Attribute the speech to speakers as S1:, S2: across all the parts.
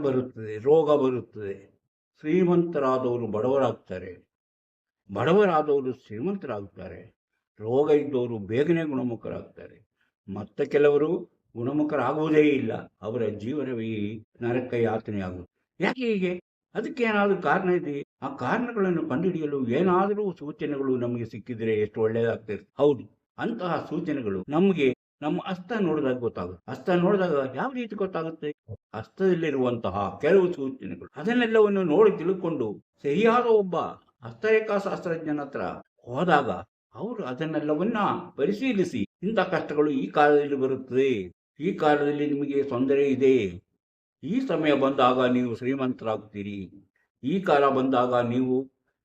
S1: ಬರುತ್ತದೆ, ರೋಗ ಬರುತ್ತದೆ. ಶ್ರೀಮಂತರಾದವರು ಬಡವರಾಗ್ತಾರೆ, ಬಡವರಾದವರು ಶ್ರೀಮಂತರಾಗ್ತಾರೆ. ರೋಗ ಇದ್ದವರು ಬೇಗನೆ ಗುಣಮುಖರಾಗ್ತಾರೆ. ಮತ್ತೆ ಕೆಲವರು ಗುಣಮುಖರಾಗುವುದೇ ಇಲ್ಲ, ಅವರ ಜೀವನವೇ ನರಕ ಯಾತನೆಯಾಗುವುದು. ಯಾಕೆ ಹೀಗೆ? ಅದಕ್ಕೆ ಏನಾದರೂ ಕಾರಣ ಇದೆ. ಆ ಕಾರಣಗಳನ್ನು ಕಂಡುಹಿಡಿಯಲು ಏನಾದರೂ ಸೂಚನೆಗಳು ನಮಗೆ ಸಿಕ್ಕಿದರೆ ಎಷ್ಟು ಒಳ್ಳೆಯದಾಗ್ತದೆ. ಹೌದು, ಅಂತಹ ಸೂಚನೆಗಳು ನಮಗೆ ನಮ್ಮ ಹಸ್ತ ನೋಡಿದಾಗ ಗೊತ್ತಾಗುತ್ತೆ. ಹಸ್ತ ನೋಡಿದಾಗ ಯಾವ ರೀತಿ ಗೊತ್ತಾಗುತ್ತೆ? ಹಸ್ತದಲ್ಲಿರುವಂತಹ ಕೆಲವು ಸೂಚನೆಗಳು, ಅದನ್ನೆಲ್ಲವನ್ನು ನೋಡಿ ತಿಳ್ಕೊಂಡು ಸರಿಯಾದ ಒಬ್ಬ ಹಸ್ತರೇಖಾಶಾಸ್ತ್ರಜ್ಞನ ಹತ್ರ ಹೋದಾಗ ಅವರು ಅದನ್ನೆಲ್ಲವನ್ನ ಪರಿಶೀಲಿಸಿ, ಇಂಥ ಕಷ್ಟಗಳು ಈ ಕಾಲದಲ್ಲಿ ಬರುತ್ತದೆ, ಈ ಕಾಲದಲ್ಲಿ ನಿಮಗೆ ತೊಂದರೆ ಇದೆ, ಈ ಸಮಯ ಬಂದಾಗ ನೀವು ಶ್ರೀಮಂತರಾಗ್ತೀರಿ, ಈ ಕಾಲ ಬಂದಾಗ ನೀವು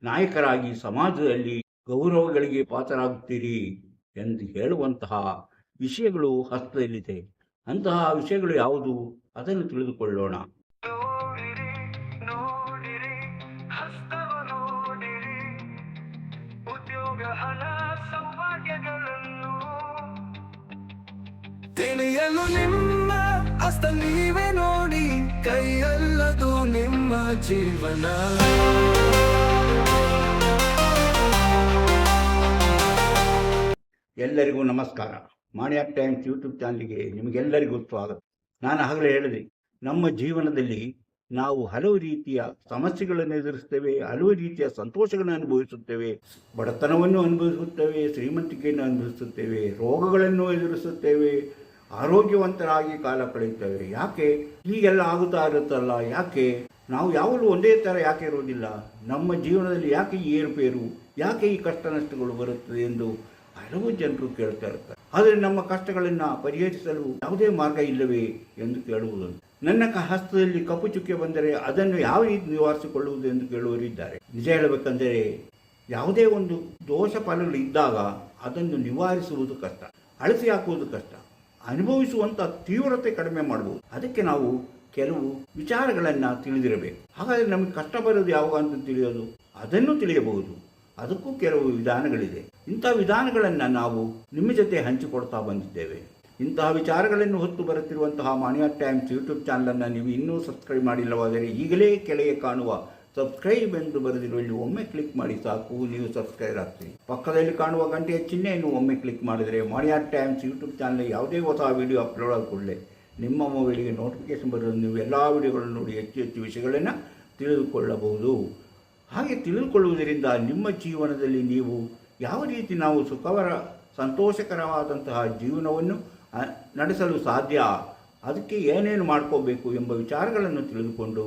S1: ನಾಯಕರಾಗಿ ಸಮಾಜದಲ್ಲಿ ಗೌರವಗಳಿಗೆ ಪಾತ್ರರಾಗುತ್ತೀರಿ ಎಂದು ಹೇಳುವಂತಹ ವಿಷಯಗಳು ಹಸ್ತದಲ್ಲಿದೆ. ಅಂತಹ ವಿಷಯಗಳು ಯಾವುದು? ಅದನ್ನು ತಿಳಿದುಕೊಳ್ಳೋಣ.
S2: ತಿಳಿಯಲು ನಿಮ್ಮ ಹಸ್ತ ನೀವೇ ನೋಡಿ, ಕೈಯಲ್ಲದು ನಿಮ್ಮ ಜೀವನ.
S1: ಎಲ್ಲರಿಗೂ ನಮಸ್ಕಾರ. ಮಾಣಿಯಾಕ್ ಟೈಮ್ಸ್ ಯೂಟ್ಯೂಬ್ ಚಾನಲ್ಗೆ ನಿಮಗೆಲ್ಲರಿಗೂ ಸ್ವಾಗತ. ನಾನು ಆಗಲೇ ಹೇಳಿದೆ, ನಮ್ಮ ಜೀವನದಲ್ಲಿ ನಾವು ಹಲವು ರೀತಿಯ ಸಮಸ್ಯೆಗಳನ್ನು ಎದುರಿಸುತ್ತೇವೆ, ಹಲವು ರೀತಿಯ ಸಂತೋಷಗಳನ್ನು ಅನುಭವಿಸುತ್ತೇವೆ, ಬಡತನವನ್ನು ಅನುಭವಿಸುತ್ತೇವೆ, ಶ್ರೀಮಂತಿಕೆಯನ್ನು ಅನುಭವಿಸುತ್ತೇವೆ, ರೋಗಗಳನ್ನು ಎದುರಿಸುತ್ತೇವೆ, ಆರೋಗ್ಯವಂತರಾಗಿ ಕಾಲ ಕಳೆಯುತ್ತೇವೆ. ಯಾಕೆ ಹೀಗೆಲ್ಲ ಆಗುತ್ತಾ ಇರುತ್ತಲ್ಲ? ಯಾಕೆ ನಾವು ಯಾವಾಗಲೂ ಒಂದೇ ಥರ ಯಾಕೆ ಇರುವುದಿಲ್ಲ? ನಮ್ಮ ಜೀವನದಲ್ಲಿ ಯಾಕೆ ಈ ಏರುಪೇರು, ಯಾಕೆ ಈ ಕಷ್ಟ ನಷ್ಟಗಳು ಬರುತ್ತದೆ ಎಂದು ಹಲವು ಜನರು ಕೇಳ್ತಾ ಇರ್ತಾರೆ. ಆದರೆ ನಮ್ಮ ಕಷ್ಟಗಳನ್ನು ಪರಿಹರಿಸಲು ಯಾವುದೇ ಮಾರ್ಗ ಇಲ್ಲವೇ ಎಂದು ಕೇಳುವುದು. ನನ್ನ ಹಸ್ತದಲ್ಲಿ ಕಪ್ಪು ಚುಕ್ಕೆ ಬಂದರೆ ಅದನ್ನು ಯಾವ ರೀತಿ ನಿವಾರಿಸಿಕೊಳ್ಳುವುದು ಎಂದು ಕೇಳುವರಿದ್ದಾರೆ. ನಿಜ ಹೇಳಬೇಕೆಂದರೆ, ಯಾವುದೇ ಒಂದು ದೋಷ ಫಲಗಳು ಇದ್ದಾಗ ಅದನ್ನು ನಿವಾರಿಸುವುದು ಕಷ್ಟ, ಅಳಿಸಿ ಹಾಕುವುದು ಕಷ್ಟ, ಅನುಭವಿಸುವಂಥ ತೀವ್ರತೆ ಕಡಿಮೆ ಮಾಡಬಹುದು. ಅದಕ್ಕೆ ನಾವು ಕೆಲವು ವಿಚಾರಗಳನ್ನು ತಿಳಿದಿರಬೇಕು. ಹಾಗಾದರೆ ನಮಗೆ ಕಷ್ಟ ಬರೋದು ಯಾವಾಗ ಅಂತ ತಿಳಿಯೋದು, ಅದನ್ನು ತಿಳಿಯಬಹುದು. ಅದಕ್ಕೂ ಕೆಲವು ವಿಧಾನಗಳಿದೆ. ಇಂತಹ ವಿಧಾನಗಳನ್ನು ನಾವು ನಿಮ್ಮ ಜೊತೆ ಹಂಚಿಕೊಡ್ತಾ ಬಂದಿದ್ದೇವೆ. ಇಂತಹ ವಿಚಾರಗಳನ್ನು ಹೊತ್ತು ಬರುತ್ತಿರುವಂತಹ ಮಾಣಿಯಾಕ್ ಟೈಮ್ಸ್ ಯೂಟ್ಯೂಬ್ ಚಾನಲನ್ನು ನೀವು ಇನ್ನೂ ಸಬ್ಸ್ಕ್ರೈಬ್ ಮಾಡಿಲ್ಲವಾದರೆ ಈಗಲೇ ಕೆಳಗೆ ಕಾಣುವ ಸಬ್ಸ್ಕ್ರೈಬ್ ಎಂದು ಬರೆದಿರುವಲ್ಲಿ ಒಮ್ಮೆ ಕ್ಲಿಕ್ ಮಾಡಿ ಸಾಕು, ನೀವು ಸಬ್ಸ್ಕ್ರೈಬ್ ಆಗ್ತೀರಿ. ಪಕ್ಕದಲ್ಲಿ ಕಾಣುವ ಗಂಟೆಯ ಚಿಹ್ನೆಯನ್ನು ಒಮ್ಮೆ ಕ್ಲಿಕ್ ಮಾಡಿದರೆ ಮಾಣಿಯಾಕ್ ಟೈಮ್ಸ್ ಯೂಟ್ಯೂಬ್ ಚಾನಲ್ ಯಾವುದೇ ಹೊಸ ವಿಡಿಯೋ ಅಪ್ಲೋಡ್ ಆದ ಕೂಡಲೇ ನಿಮ್ಮ ಮೊಬೈಲಿಗೆ ನೋಟಿಫಿಕೇಶನ್ ಬರೋದು. ನೀವು ಎಲ್ಲ ವಿಡಿಯೋಗಳನ್ನು ನೋಡಿ ಹೆಚ್ಚು ಹೆಚ್ಚು ವಿಷಯಗಳನ್ನು ತಿಳಿದುಕೊಳ್ಳಬಹುದು. ಹಾಗೆ ತಿಳಿದುಕೊಳ್ಳುವುದರಿಂದ ನಿಮ್ಮ ಜೀವನದಲ್ಲಿ ನೀವು ಯಾವ ರೀತಿ ನಾವು ಸಂತೋಷಕರವಾದಂತಹ ಜೀವನವನ್ನು ನಡೆಸಲು ಸಾಧ್ಯ, ಅದಕ್ಕೆ ಏನೇನು ಮಾಡ್ಕೋಬೇಕು ಎಂಬ ವಿಚಾರಗಳನ್ನು ತಿಳಿದುಕೊಂಡು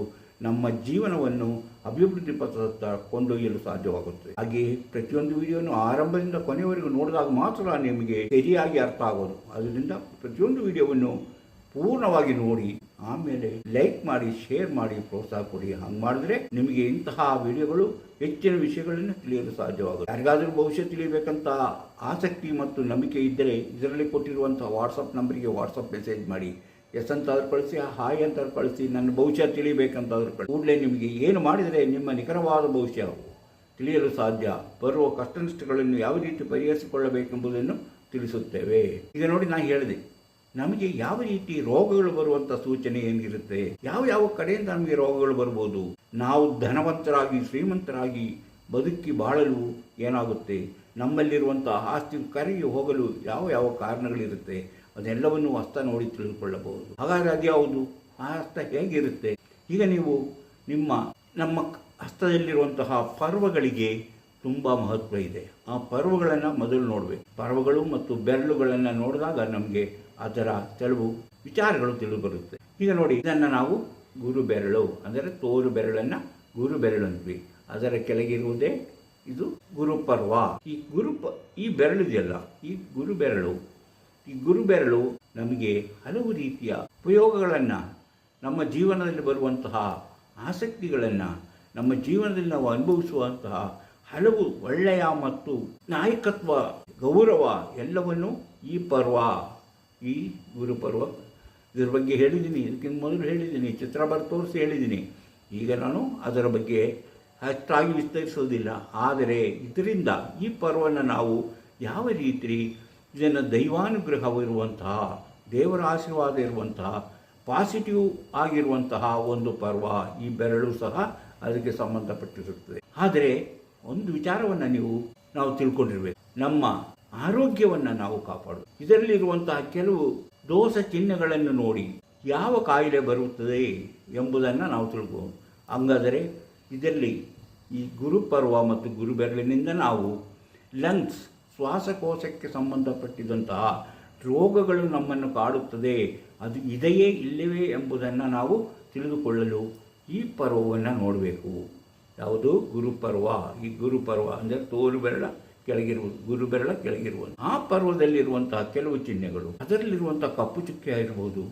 S1: ನಮ್ಮ ಜೀವನವನ್ನು ಅಭಿವೃದ್ಧಿ ಪಥದತ್ತ ಕೊಂಡೊಯ್ಯಲು ಸಾಧ್ಯವಾಗುತ್ತದೆ. ಹಾಗೆಯೇ ಪ್ರತಿಯೊಂದು ವಿಡಿಯೋನು ಆರಂಭದಿಂದ ಕೊನೆಯವರೆಗೂ ನೋಡಿದಾಗ ಮಾತ್ರ ನಿಮಗೆ ಸರಿಯಾಗಿ ಅರ್ಥ ಆಗೋದು. ಅದರಿಂದ ಪ್ರತಿಯೊಂದು ವಿಡಿಯೋವನ್ನು ಪೂರ್ಣವಾಗಿ ನೋಡಿ, ಆಮೇಲೆ ಲೈಕ್ ಮಾಡಿ, ಶೇರ್ ಮಾಡಿ, ಪ್ರೋತ್ಸಾಹ ಕೊಡಿ. ಹಂಗೆ ಮಾಡಿದ್ರೆ ನಿಮಗೆ ಇಂತಹ ವಿಡಿಯೋಗಳು ಹೆಚ್ಚಿನ ವಿಷಯಗಳನ್ನು ತಿಳಿಯಲು ಸಾಧ್ಯವಾಗುತ್ತೆ. ಯಾರಿಗಾದರೂ ಭವಿಷ್ಯ ತಿಳಿಯಬೇಕಂತ ಆಸಕ್ತಿ ಮತ್ತು ನಂಬಿಕೆ ಇದ್ದರೆ ಇದರಲ್ಲಿ ಕೊಟ್ಟಿರುವಂತಹ ವಾಟ್ಸಪ್ ನಂಬರಿಗೆ ವಾಟ್ಸಪ್ ಮೆಸೇಜ್ ಮಾಡಿ. ಎಸ್ ಅಂತಾದ್ರೂ ಕಳಿಸಿ, ಹಾಯ್ ಅಂತಾದ್ರೂ ಕಳಿಸಿ, ನನ್ನ ಭವಿಷ್ಯ ತಿಳಿಯಬೇಕಂತಾದ್ರೂ ಕಳಿಸಿ. ಕೂಡಲೇ ನಿಮಗೆ ಏನು ಮಾಡಿದರೆ ನಿಮ್ಮ ನಿಖರವಾದ ಭವಿಷ್ಯ ತಿಳಿಯಲು ಸಾಧ್ಯ, ಬರುವ ಕಷ್ಟ ನಷ್ಟಗಳನ್ನು ಯಾವ ರೀತಿ ಪರಿಹರಿಸಿಕೊಳ್ಳಬೇಕೆಂಬುದನ್ನು ತಿಳಿಸುತ್ತೇವೆ. ಈಗ ನೋಡಿ, ನಾನು ಹೇಳಿದೆ, ನಮಗೆ ಯಾವ ರೀತಿ ರೋಗಗಳು ಬರುವಂಥ ಸೂಚನೆ ಏನಿರುತ್ತೆ, ಯಾವ ಕಡೆಯಿಂದ ನಮಗೆ ರೋಗಗಳು ಬರ್ಬೋದು, ನಾವು ಧನವಂತರಾಗಿ ಶ್ರೀಮಂತರಾಗಿ ಬದುಕಿ ಬಾಳಲು ಏನಾಗುತ್ತೆ, ನಮ್ಮಲ್ಲಿರುವಂಥ ಆಸ್ತಿ ಕರಗಿ ಹೋಗಲು ಯಾವ ಕಾರಣಗಳಿರುತ್ತೆ, ಅದೆಲ್ಲವನ್ನು ಹಸ್ತ ನೋಡಿ ತಿಳಿದುಕೊಳ್ಳಬಹುದು. ಹಾಗಾದರೆ ಅದ್ಯಾವುದು, ಆ ಹಸ್ತ ಹೇಗಿರುತ್ತೆ? ಈಗ ನೀವು ನಮ್ಮ ಹಸ್ತದಲ್ಲಿರುವಂತಹ ಪರ್ವಗಳಿಗೆ ತುಂಬ ಮಹತ್ವ ಇದೆ. ಆ ಪರ್ವಗಳನ್ನು ಮೊದಲು ನೋಡಬೇಕು. ಪರ್ವಗಳು ಮತ್ತು ಬೆರಳುಗಳನ್ನು ನೋಡಿದಾಗ ನಮಗೆ ಅದರ ಕೆಲವು ವಿಚಾರಗಳು ತಿಳಿದುಬರುತ್ತೆ. ಈಗ ನೋಡಿ, ಇದನ್ನು ನಾವು ಗುರು ಬೆರಳು ಅಂದರೆ ತೋರು ಬೆರಳನ್ನು ಗುರು ಬೆರಳು ಅಂತೀವಿ. ಅದರ ಕೆಳಗಿರುವುದೇ ಇದು ಗುರುಪರ್ವ. ಈ ಬೆರಳು ಇದೆಯಲ್ಲ, ಈ ಗುರು ಬೆರಳು ನಮಗೆ ಹಲವು ರೀತಿಯ ಉಪಯೋಗಗಳನ್ನು, ನಮ್ಮ ಜೀವನದಲ್ಲಿ ಬರುವಂತಹ ಆಸಕ್ತಿಗಳನ್ನು, ನಮ್ಮ ಜೀವನದಲ್ಲಿ ನಾವು ಅನುಭವಿಸುವಂತಹ ಹಲವು ಒಳ್ಳೆಯ ಮತ್ತು ನಾಯಕತ್ವ, ಗೌರವ ಎಲ್ಲವನ್ನು ಈ ಗುರುಪರ್ವ, ಇದರ ಬಗ್ಗೆ ಹೇಳಿದ್ದೀನಿ. ಇದಕ್ಕಿಂತ ಮೊದಲು ಹೇಳಿದ್ದೀನಿ, ಚಿತ್ರ ತೋರಿಸಿ ಹೇಳಿದ್ದೀನಿ. ಈಗ ನಾನು ಅದರ ಬಗ್ಗೆ ಅಷ್ಟಾಗಿ ವಿಸ್ತರಿಸೋದಿಲ್ಲ. ಆದರೆ ಇದರಿಂದ ಈ ಪರ್ವನ ನಾವು ಯಾವ ರೀತಿ ಇದನ್ನು ದೈವಾನುಗ್ರಹವಿರುವಂತಹ, ದೇವರ ಆಶೀರ್ವಾದ ಇರುವಂತಹ ಪಾಸಿಟಿವ್ ಆಗಿರುವಂತಹ ಒಂದು ಪರ್ವ. ಈ ಬೆರಳು ಸಹ ಅದಕ್ಕೆ ಸಂಬಂಧಪಟ್ಟಿರುತ್ತದೆ. ಆದರೆ ಒಂದು ವಿಚಾರವನ್ನು ನಾವು ತಿಳ್ಕೊಂಡಿರ್ಬೇಕು. ನಮ್ಮ ಆರೋಗ್ಯವನ್ನು ನಾವು ಕಾಪಾಡೋದು. ಇದರಲ್ಲಿರುವಂತಹ ಕೆಲವು ದೋಷ ಚಿಹ್ನೆಗಳನ್ನು ನೋಡಿ ಯಾವ ಕಾಯಿಲೆ ಬರುತ್ತದೆ ಎಂಬುದನ್ನು ನಾವು ತಿಳ್ಬೋದು. ಹಂಗಾದರೆ ಇದರಲ್ಲಿ ಈ ಗುರುಪರ್ವ ಮತ್ತು ಗುರುಬೆರಳಿನಿಂದ ನಾವು ಲಂಗ್ಸ್, ಶ್ವಾಸಕೋಶಕ್ಕೆ ಸಂಬಂಧಪಟ್ಟಿದಂತಹ ರೋಗಗಳು ನಮ್ಮನ್ನು ಕಾಡುತ್ತದೆ, ಅದು ಇದೆಯೇ ಇಲ್ಲವೇ ಎಂಬುದನ್ನು ನಾವು ತಿಳಿದುಕೊಳ್ಳಲು ಈ ಪರ್ವವನ್ನು ನೋಡಬೇಕು. ಯಾವುದು? ಗುರುಪರ್ವ. ಈ ಗುರುಪರ್ವ ಅಂದರೆ ತೋರು ಬೆರಳ ಕೆಳಗಿರುವುದು, ಗುರುಬೆರಳ ಕೆಳಗಿರುವುದು. ಆ ಪರ್ವದಲ್ಲಿರುವಂತಹ ಕೆಲವು ಚಿಹ್ನೆಗಳು, ಅದರಲ್ಲಿರುವಂಥ ಕಪ್ಪು ಚುಕ್ಕೆ ಆಗಿರ್ಬೋದು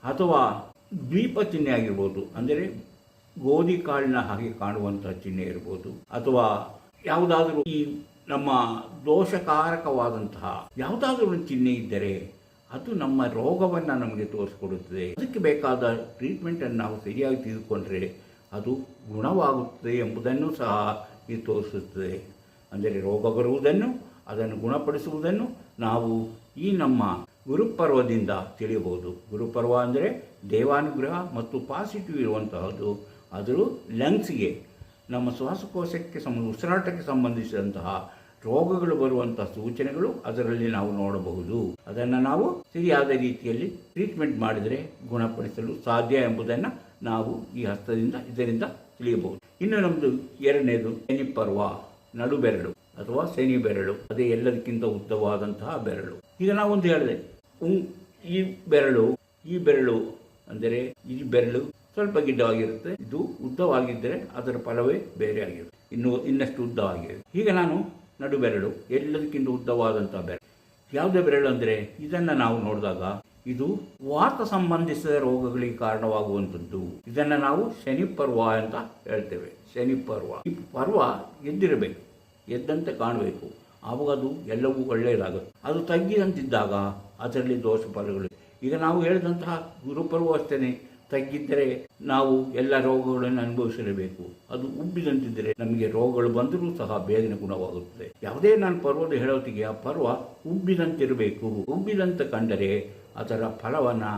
S1: ಅಥವಾ ದ್ವೀಪ ಚಿಹ್ನೆ ಆಗಿರ್ಬೋದು, ಅಂದರೆ ಗೋಧಿ ಕಾಳಿನ ಹಾಗೆ ಕಾಣುವಂತಹ ಚಿಹ್ನೆ ಇರ್ಬೋದು, ಅಥವಾ ಯಾವುದಾದರೂ ಈ ನಮ್ಮ ದೋಷಕಾರಕವಾದಂತಹ ಯಾವುದಾದ್ರೂ ಒಂದು ಚಿಹ್ನೆ ಇದ್ದರೆ ಅದು ನಮ್ಮ ರೋಗವನ್ನು ನಮಗೆ ತೋರಿಸ್ಕೊಡುತ್ತದೆ. ಅದಕ್ಕೆ ಬೇಕಾದ ಟ್ರೀಟ್ಮೆಂಟನ್ನು ನಾವು ಸರಿಯಾಗಿ ತೆಗೆದುಕೊಂಡ್ರೆ ಅದು ಗುಣವಾಗುತ್ತದೆ ಎಂಬುದನ್ನು ಸಹ ಇದು ತೋರಿಸುತ್ತದೆ. ಅಂದರೆ ರೋಗ ಬರುವುದನ್ನು, ಅದನ್ನು ಗುಣಪಡಿಸುವುದನ್ನು ನಾವು ಈ ನಮ್ಮ ಗುರುಪರ್ವದಿಂದ ತಿಳಿಯಬಹುದು. ಗುರುಪರ್ವ ಅಂದರೆ ದೇವಾನುಗ್ರಹ ಮತ್ತು ಪಾಸಿಟಿವ್ ಇರುವಂತಹದ್ದು. ಅದು ಲಂಗ್ಸ್ಗೆ, ನಮ್ಮ ಶ್ವಾಸಕೋಶಕ್ಕೆ ಉಸಿರಾಟಕ್ಕೆ ಸಂಬಂಧಿಸಿದಂತಹ ರೋಗಗಳು ಬರುವಂತಹ ಸೂಚನೆಗಳು ಅದರಲ್ಲಿ ನಾವು ನೋಡಬಹುದು. ಅದನ್ನು ನಾವು ಸರಿಯಾದ ರೀತಿಯಲ್ಲಿ ಟ್ರೀಟ್ಮೆಂಟ್ ಮಾಡಿದರೆ ಗುಣಪಡಿಸಲು ಸಾಧ್ಯ ಎಂಬುದನ್ನು ನಾವು ಈ ಹಸ್ತದಿಂದ ಇದರಿಂದ ತಿಳಿಯಬಹುದು. ಇನ್ನು ನಮ್ಮದು ಎರಡನೇದು ಶನಿ ಪರ್ವ, ನಡು ಬೆರಳು ಅಥವಾ ಶನಿ ಬೆರಳು. ಅದೇ ಎಲ್ಲದಕ್ಕಿಂತ ಉದ್ದವಾದಂತಹ ಬೆರಳು. ಈಗ ನಾವೊಂದು ಹೇಳಿದೆ, ಈ ಬೆರಳು ಅಂದರೆ ಈ ಬೆರಳು ಸ್ವಲ್ಪ ಗಿಡ್ಡವಾಗಿರುತ್ತೆ, ಇದು ಉದ್ದವಾಗಿದ್ದರೆ ಅದರ ಫಲವೇ ಬೇರೆ ಆಗಿರುತ್ತೆ, ಇನ್ನಷ್ಟು ಉದ್ದವಾಗಿದೆ. ಈಗ ನಾನು ನಡು ಬೆರಳು ಎಲ್ಲದಕ್ಕಿಂತ ಉದ್ದವಾದಂತಹ ಬೆರಳು. ಯಾವುದೇ ಬೆರಳು ಅಂದರೆ ಇದನ್ನು ನಾವು ನೋಡಿದಾಗ ಇದು ವಾತ ಸಂಬಂಧಿಸಿದ ರೋಗಗಳಿಗೆ ಕಾರಣವಾಗುವಂಥದ್ದು. ಇದನ್ನು ನಾವು ಶನಿ ಪರ್ವ ಅಂತ ಹೇಳ್ತೇವೆ. ಶನಿ ಪರ್ವ. ಈ ಪರ್ವ ಎದ್ದಿರಬೇಕು, ಎದ್ದಂತೆ ಕಾಣಬೇಕು, ಆವಾಗ ಅದು ಎಲ್ಲವೂ ಒಳ್ಳೆಯದಾಗುತ್ತೆ. ಅದು ತಗ್ಗಿದಂತಿದ್ದಾಗ ಅದರಲ್ಲಿ ದೋಷ ಫಲಗಳು. ಈಗ ನಾವು ಹೇಳಿದಂತಹ ಗುರುಪರ್ವ ಅಷ್ಟೇ, ತಗ್ಗಿದ್ದರೆ ನಾವು ಎಲ್ಲ ರೋಗಗಳನ್ನು ಅನುಭವಿಸಲೇಬೇಕು. ಅದು ಉಬ್ಬಿದಂತಿದ್ದರೆ ನಮಗೆ ರೋಗಗಳು ಬಂದರೂ ಸಹ ಬೇಗನೆ ಗುಣವಾಗುತ್ತದೆ. ಯಾವುದೇ ನಾನು ಪರ್ವದ ಹೇಳೋತ್ತಿಗೆ ಆ ಪರ್ವ ಉಬ್ಬಿದಂತಿರಬೇಕು. ಉಬ್ಬಿದಂತೆ ಕಂಡರೆ ಅದರ ಫಲವನ್ನು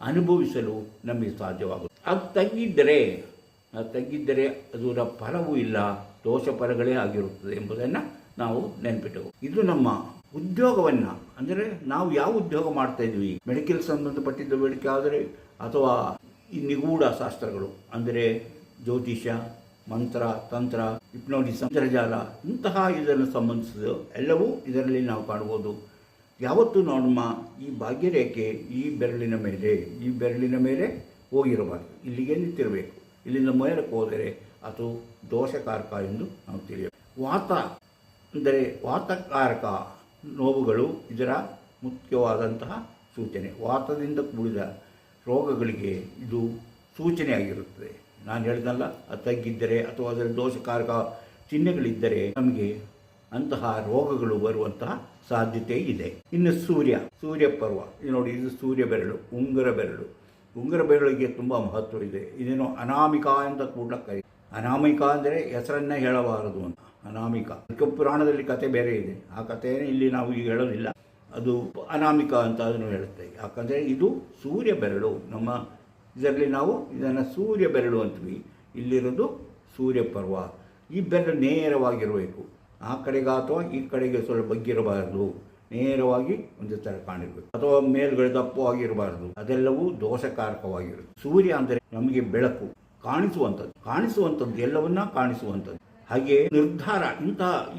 S1: ಅನುಭವಿಸಲು ನಮಗೆ ಸಾಧ್ಯವಾಗುತ್ತೆ. ಅದು ತಗ್ಗಿದ್ದರೆ ಅದರ ಫಲವೂ ಇಲ್ಲ, ದೋಷ ಫಲಗಳೇ ಆಗಿರುತ್ತದೆ ಎಂಬುದನ್ನು ನಾವು ನೆನಪಿಟ್ಟು. ಇದು ನಮ್ಮ ಉದ್ಯೋಗವನ್ನು, ಅಂದರೆ ನಾವು ಯಾವ ಉದ್ಯೋಗ ಮಾಡ್ತಾ ಇದ್ವಿ, ಮೆಡಿಕಲ್ ಸಂಬಂಧಪಟ್ಟಿದ್ದ ಬೇಡಿಕೆ ಆದರೆ ಅಥವಾ ಈ ನಿಗೂಢ ಶಾಸ್ತ್ರಗಳು ಅಂದರೆ ಜ್ಯೋತಿಷ್ಯ, ಮಂತ್ರ, ತಂತ್ರ, ಹಿಪ್ನೋಟಿಸಂ, ಅಂತರ್ಜಾಲ, ಇಂತಹ ಇದನ್ನು ಸಂಬಂಧಿಸಿದ ಎಲ್ಲವೂ ಇದರಲ್ಲಿ ನಾವು ಕಾಣ್ಬೋದು. ಯಾವತ್ತೂ ನಮ್ಮ ಈ ಭಾಗ್ಯರೇಖೆ ಈ ಬೆರಳಿನ ಮೇಲೆ ಹೋಗಿರಬಾರ್ದು, ಇಲ್ಲಿಗೆ ನಿಂತಿರಬೇಕು. ಇಲ್ಲಿಂದ ಮೇಲಕ್ಕೆ ಹೋದರೆ ಅದು ದೋಷಕಾರಕ ಎಂದು ನಾವು ತಿಳಿಯಬೇಕು. ವಾತ ಅಂದರೆ ವಾತಕಾರಕ ನೋವುಗಳು ಇದರ ಮುಖ್ಯವಾದಂತಹ ಸೂಚನೆ. ವಾತದಿಂದ ಕೂಡಿದ ರೋಗಗಳಿಗೆ ಇದು ಸೂಚನೆಯಾಗಿರುತ್ತದೆ. ನಾನು ಹೇಳಿದಲ್ಲ, ಅದು ತಗ್ಗಿದ್ದರೆ ಅಥವಾ ಅದರ ದೋಷಕಾರಕ ಚಿಹ್ನೆಗಳಿದ್ದರೆ ನಮಗೆ ಅಂತಹ ರೋಗಗಳು ಬರುವಂತಹ ಸಾಧ್ಯತೆ ಇದೆ. ಇನ್ನು ಸೂರ್ಯ ಪರ್ವ. ಇದು ನೋಡಿ, ಇದು ಸೂರ್ಯ ಬೆರಳು, ಉಂಗುರ ಬೆರಳಿಗೆ ತುಂಬ ಮಹತ್ವ ಇದೆ. ಇದೇನೋ ಅನಾಮಿಕಾ ಅಂತ ಕೂಡ ಕರೀತಾರೆ. ಅನಾಮಿಕಾ ಅಂದರೆ ಹೆಸರನ್ನ ಹೇಳಬಾರದು ಅಂತ. ಅನಾಮಿಕಾ ಪುರಾಣದಲ್ಲಿ ಕತೆ ಬೇರೆ ಇದೆ, ಆ ಕಥೆಯನ್ನು ಇಲ್ಲಿ ನಾವು ಈಗ ಹೇಳೋದಿಲ್ಲ. ಅದು ಅನಾಮಿಕ ಅಂತ ಅದನ್ನು ಹೇಳುತ್ತೆ. ಯಾಕಂದರೆ ಇದು ಸೂರ್ಯ ಬೆರಳು. ನಮ್ಮ ಇದರಲ್ಲಿ ನಾವು ಇದನ್ನು ಸೂರ್ಯ ಬೆರಳು ಅಂತೀವಿ. ಇಲ್ಲಿರೋದು ಸೂರ್ಯ ಪರ್ವ. ಈ ಬೆರಳು ನೇರವಾಗಿರಬೇಕು, ಆ ಕಡೆಗೆ ಅಥವಾ ಈ ಕಡೆಗೆ ಸ್ವಲ್ಪ ಬಗ್ಗಿರಬಾರದು, ನೇರವಾಗಿ ಒಂದು ಥರ ಕಾಣಿರಬೇಕು, ಅಥವಾ ಮೇಲ್ಗಡೆ ದಪ್ಪವಾಗಿರಬಾರದು. ಅದೆಲ್ಲವೂ ದೋಷಕಾರಕವಾಗಿರುತ್ತೆ. ಸೂರ್ಯ ಅಂದರೆ ನಮಗೆ ಬೆಳಕು, ಕಾಣಿಸುವಂಥದ್ದು ಎಲ್ಲವನ್ನ ಕಾಣಿಸುವಂಥದ್ದು. ಹಾಗೆ ನಿರ್ಧಾರ,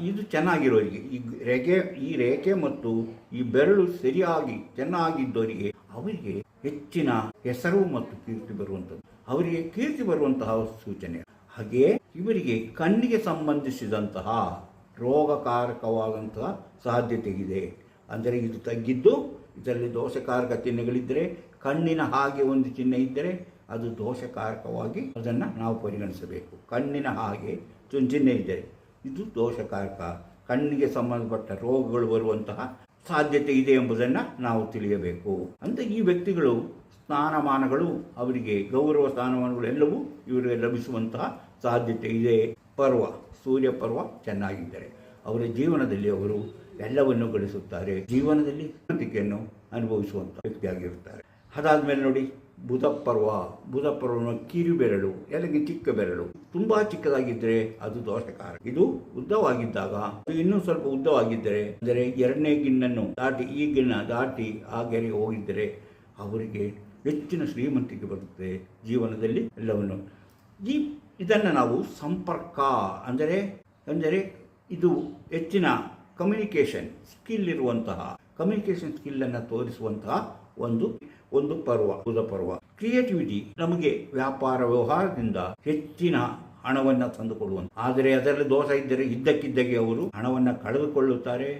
S1: ಇದು ಚೆನ್ನಾಗಿರೋರಿಗೆ, ಈ ರೇಖೆ ಮತ್ತು ಈ ಬೆರಳು ಸರಿಯಾಗಿ ಚೆನ್ನಾಗಿದ್ದವರಿಗೆ ಅವರಿಗೆ ಹೆಚ್ಚಿನ ಹೆಸರು ಮತ್ತು ಕೀರ್ತಿ ಬರುವಂಥದ್ದು, ಅವರಿಗೆ ಕೀರ್ತಿ ಬರುವಂತಹ ಸೂಚನೆ. ಹಾಗೆ ಇವರಿಗೆ ಕಣ್ಣಿಗೆ ಸಂಬಂಧಿಸಿದಂತಹ ರೋಗಕಾರಕವಾದಂತಹ ಸಾಧ್ಯತೆ ಇದೆ. ಅಂದರೆ ಇದು ತಗ್ಗಿದ್ದು ಇದರಲ್ಲಿ ದೋಷಕಾರಕ ಚಿಹ್ನೆಗಳಿದ್ದರೆ, ಕಣ್ಣಿನ ಹಾಗೆ ಒಂದು ಚಿಹ್ನೆ ಇದ್ದರೆ ಅದು ದೋಷಕಾರಕವಾಗಿ ಅದನ್ನು ನಾವು ಪರಿಗಣಿಸಬೇಕು. ಕಣ್ಣಿನ ಹಾಗೆ ಚಿಹ್ನೆ ಇದ್ದರೆ ಇದು ದೋಷಕಾರಕ, ಕಣ್ಣಿಗೆ ಸಂಬಂಧಪಟ್ಟ ರೋಗಗಳು ಬರುವಂತಹ ಸಾಧ್ಯತೆ ಇದೆ ಎಂಬುದನ್ನು ನಾವು ತಿಳಿಯಬೇಕು. ಅಂತ ಈ ವ್ಯಕ್ತಿಗಳು ಸ್ಥಾನಮಾನಗಳು, ಅವರಿಗೆ ಗೌರವ ಸ್ಥಾನಮಾನಗಳು ಎಲ್ಲವೂ ಇವರಿಗೆ ಲಭಿಸುವಂತಹ ಸಾಧ್ಯತೆ ಇದೆ. ಸೂರ್ಯ ಪರ್ವ ಚೆನ್ನಾಗಿದ್ದರೆ ಅವರ ಜೀವನದಲ್ಲಿ ಅವರು ಎಲ್ಲವನ್ನು ಗಳಿಸುತ್ತಾರೆ, ಜೀವನದಲ್ಲಿ ಶಾಂತಿಯನ್ನು ಅನುಭವಿಸುವಂಥ ವ್ಯಕ್ತಿಯಾಗಿರುತ್ತಾರೆ. ಅದಾದಮೇಲೆ ನೋಡಿ ಬುಧ ಪರ್ವನ ಕಿರುಬೆರಳು, ಎಲೆಗೆ ಚಿಕ್ಕ ಬೆರಳು ತುಂಬ ಚಿಕ್ಕದಾಗಿದ್ದರೆ ಅದು ದೋಷಕಾರಕ. ಇದು ಉದ್ದವಾಗಿದ್ದಾಗ, ಇನ್ನೂ ಸ್ವಲ್ಪ ಉದ್ದವಾಗಿದ್ದರೆ, ಅಂದರೆ ಎರಡನೇ ಗಿಣ್ಣನ್ನು ದಾಟಿ ಈ ಗಿಣ್ಣ ದಾಟಿ ಆ ಗೆರೆಗೆ ಹೋಗಿದ್ದರೆ ಅವರಿಗೆ ಹೆಚ್ಚಿನ ಶ್ರೀಮಂತಿಕೆ ಬರುತ್ತೆ ಜೀವನದಲ್ಲಿ ಎಲ್ಲವನ್ನು. ಇದನ್ನು ನಾವು ಸಂಪರ್ಕ ಅಂದರೆ ಇದು ಹೆಚ್ಚಿನ ಕಮ್ಯುನಿಕೇಷನ್ ಸ್ಕಿಲ್ ಇರುವಂತಹ, ಕಮ್ಯುನಿಕೇಷನ್ ಸ್ಕಿಲ್ಲನ್ನು ತೋರಿಸುವಂತಹ ಒಂದು ಪರ್ವ ಬುಧ ಪರ್ವ. ಕ್ರಿಯೇಟಿವಿಟಿ, ನಮಗೆ ವ್ಯಾಪಾರ ವ್ಯವಹಾರದಿಂದ ಹೆಚ್ಚಿನ ಹಣವನ್ನು ತಂದುಕೊಡುವಂಥ. ಆದರೆ ಅದರಲ್ಲಿ ದೋಷ ಇದ್ದರೆ ಇದ್ದಕ್ಕಿದ್ದಾಗೆ ಅವರು ಹಣವನ್ನು ಕಳೆದುಕೊಳ್ಳುತ್ತಾರೆ.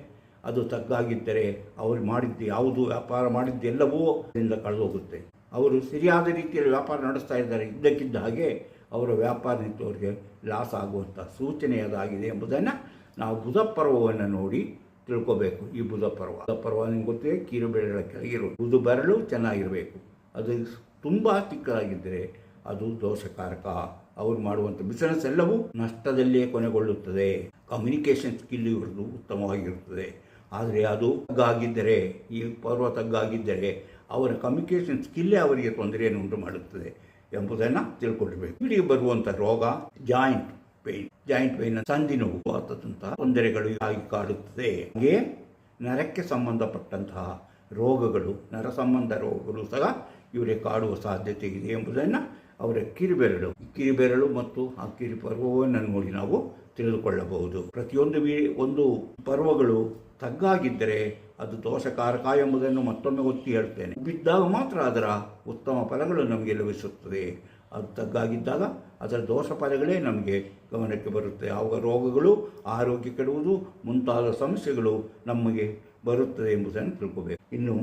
S1: ಅದು ತಗ್ಗಾಗಿದ್ದರೆ ಅವರು ಮಾಡಿದ್ದು ಯಾವುದು ವ್ಯಾಪಾರ ಮಾಡಿದ್ದೆಲ್ಲವೂ ಅದರಿಂದ ಕಳೆದೋಗುತ್ತೆ. ಅವರು ಸರಿಯಾದ ರೀತಿಯಲ್ಲಿ ವ್ಯಾಪಾರ ನಡೆಸ್ತಾ ಇದ್ದಾರೆ, ಇದ್ದಕ್ಕಿದ್ದ ಹಾಗೆ ಅವರ ವ್ಯಾಪಾರ ನಿಂತವರಿಗೆ ಲಾಸ್ ಆಗುವಂಥ ಸೂಚನೆ ಅದಾಗಿದೆ ಎಂಬುದನ್ನು ನಾವು ಬುಧ ಪರ್ವವನ್ನು ನೋಡಿ ತಿಳ್ಕೋಬೇಕು. ಈ ಬುಧ ಪರ್ವ ನಿಮ್ಗೆ ಗೊತ್ತಿದೆ, ಕಿರುಬೆರಳ ಕೆಳಗಿರೋದು. ಬುಧ ಬೆರಳು ಚೆನ್ನಾಗಿರಬೇಕು. ಅದು ತುಂಬ ಚಿಕ್ಕದಾಗಿದ್ದರೆ ಅದು ದೋಷಕಾರಕ. ಅವರು ಮಾಡುವಂಥ ಬಿಸಿನೆಸ್ ಎಲ್ಲವೂ ನಷ್ಟದಲ್ಲಿಯೇ ಕೊನೆಗೊಳ್ಳುತ್ತದೆ. ಕಮ್ಯುನಿಕೇಷನ್ ಸ್ಕಿಲ್ ಇವ್ರದ್ದು ಉತ್ತಮವಾಗಿರುತ್ತದೆ. ಆದರೆ ಅದು ತಗ್ಗಾಗಿದ್ದರೆ, ಈ ಪರ್ವ ತಗ್ಗಾಗಿದ್ದರೆ ಅವರ ಕಮ್ಯುನಿಕೇಷನ್ ಸ್ಕಿಲ್ಲೇ ಅವರಿಗೆ ತೊಂದರೆಯನ್ನು ಉಂಟು ಮಾಡುತ್ತದೆ ಎಂಬುದನ್ನು ತಿಳ್ಕೊಳ್ಬೇಕು. ಇಲ್ಲಿಗೆ ಬರುವಂಥ ರೋಗ ಜಾಯಿಂಟ್ ಪೇಯ್ನ್, ಸಂಧಿ ನೋವು ಆದಂತಹ ತೊಂದರೆಗಳು ಆಗಿ ಕಾಡುತ್ತದೆ. ಹಾಗೆಯೇ ನರಕ್ಕೆ ಸಂಬಂಧಪಟ್ಟಂತಹ ರೋಗಗಳು, ನರ ಸಂಬಂಧ ರೋಗಗಳು ಸಹ ಇವರಿಗೆ ಕಾಡುವ ಸಾಧ್ಯತೆ ಇದೆ ಎಂಬುದನ್ನು ಅವರ ಕಿರುಬೆರಳು ಮತ್ತು ಆ ಕಿರುಪರ್ವವನ್ನು ನೋಡಿ ನಾವು ತಿಳಿದುಕೊಳ್ಳಬಹುದು. ಪ್ರತಿಯೊಂದು ಪರ್ವಗಳು ತಗ್ಗಾಗಿದ್ದರೆ ಅದು ದೋಷಕಾರಕ ಎಂಬುದನ್ನು ಮತ್ತೊಮ್ಮೆ ಒತ್ತಿ ಹೇಳ್ತೇನೆ. ಬಿದ್ದಾಗ ಮಾತ್ರ ಅದರ ಉತ್ತಮ ಫಲಗಳು ನಮಗೆ ಲಭಿಸುತ್ತದೆ. ಅದು ತಗ್ಗಾಗಿದ್ದಾಗ ಅದರ ದೋಷ ಫಲಗಳೇ ನಮಗೆ ಗಮನಕ್ಕೆ ಬರುತ್ತೆ. ಆವಾಗ ರೋಗಗಳು, ಆರೋಗ್ಯ ಕೆಡುವುದು ಮುಂತಾದ ಸಮಸ್ಯೆಗಳು ನಮಗೆ ಬರುತ್ತದೆ ಎಂಬುದನ್ನು ತಿಳ್ಕೋಬೇಕು. ಇನ್ನು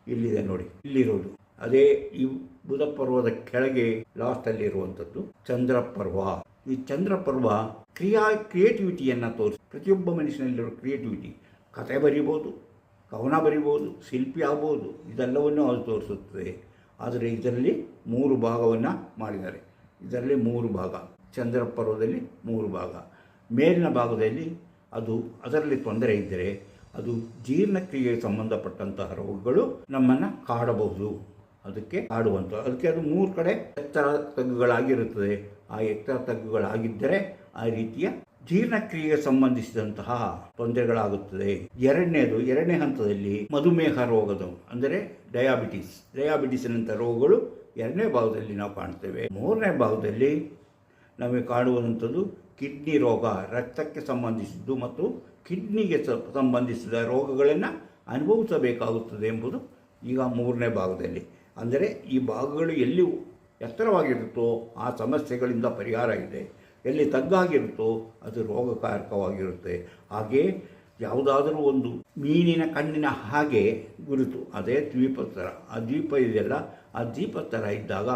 S1: ಇಲ್ಲಿದೆ ನೋಡಿ, ಇಲ್ಲಿರೋದು ಅದೇ ಈ ಬುಧ ಪರ್ವದ ಕೆಳಗೆ ಲಾಸ್ಟಲ್ಲಿ ಇರುವಂಥದ್ದು ಚಂದ್ರಪರ್ವ. ಈ ಚಂದ್ರಪರ್ವ ಕ್ರಿಯೇಟಿವಿಟಿಯನ್ನು ತೋರಿಸಿ, ಪ್ರತಿಯೊಬ್ಬ ಮನುಷ್ಯನಲ್ಲಿರೋ ಕ್ರಿಯೇಟಿವಿಟಿ, ಕತೆ ಬರಿಬೋದು, ಕವನ ಬರಿಬೋದು, ಶಿಲ್ಪಿ ಆಗ್ಬೋದು, ಇದೆಲ್ಲವನ್ನು ಅದು ತೋರಿಸುತ್ತದೆ. ಆದರೆ ಇದರಲ್ಲಿ 3 ಭಾಗವನ್ನು ಮಾಡಿದ್ದಾರೆ. ಇದರಲ್ಲಿ 3 ಭಾಗ, ಚಂದ್ರ ಪರ್ವದಲ್ಲಿ 3 ಭಾಗ. ಮೇಲಿನ ಭಾಗದಲ್ಲಿ ಅದರಲ್ಲಿ ತೊಂದರೆ ಇದ್ದರೆ ಅದು ಜೀರ್ಣಕ್ರಿಯೆಗೆ ಸಂಬಂಧಪಟ್ಟಂತಹ ರೋಗಗಳು ನಮ್ಮನ್ನು ಕಾಡಬಹುದು. ಅದಕ್ಕೆ ಅದು 3 ಕಡೆ ಎತ್ತರ ತಗ್ಗುಗಳಾಗಿರುತ್ತದೆ. ಆ ಎತ್ತರ ತಗ್ಗುಗಳಾಗಿದ್ದರೆ ಆ ರೀತಿಯ ಜೀರ್ಣಕ್ರಿಯೆಗೆ ಸಂಬಂಧಿಸಿದಂತಹ ತೊಂದರೆಗಳಾಗುತ್ತದೆ. ಎರಡನೇ ಹಂತದಲ್ಲಿ ಮಧುಮೇಹ ರೋಗದ ಅಂದರೆ ಡಯಾಬಿಟಿಸ್ನಂಥ ರೋಗಗಳು 2ನೇ ಭಾಗದಲ್ಲಿ ನಾವು ಕಾಣ್ತೇವೆ. 3ನೇ ಭಾಗದಲ್ಲಿ ನಮಗೆ ಕಾಣುವಂಥದ್ದು ಕಿಡ್ನಿ ರೋಗ, ರಕ್ತಕ್ಕೆ ಸಂಬಂಧಿಸಿದ್ದು ಮತ್ತು ಕಿಡ್ನಿಗೆ ಸಂಬಂಧಿಸಿದ ರೋಗಗಳನ್ನು ಅನುಭವಿಸಬೇಕಾಗುತ್ತದೆ ಎಂಬುದು ಈಗ 3ನೇ ಭಾಗದಲ್ಲಿ. ಅಂದರೆ ಈ ಭಾಗಗಳು ಎಲ್ಲಿ ಎತ್ತರವಾಗಿರುತ್ತೋ ಆ ಸಮಸ್ಯೆಗಳಿಂದ ಪರಿಹಾರ ಇದೆ, ಎಲ್ಲಿ ತಗ್ಗಾಗಿರುತ್ತೋ ಅದು ರೋಗಕಾರಕವಾಗಿರುತ್ತೆ. ಹಾಗೆ ಯಾವುದಾದರೂ ಒಂದು ಮೀನಿನ ಕಣ್ಣಿನ ಹಾಗೆ ಗುರುತು, ಅದೇ ದ್ವೀಪದ ಥರ, ಆ ದ್ವೀಪ ಇದೆಯಲ್ಲ, ಆ ದ್ವೀಪದ ಥರ ಇದ್ದಾಗ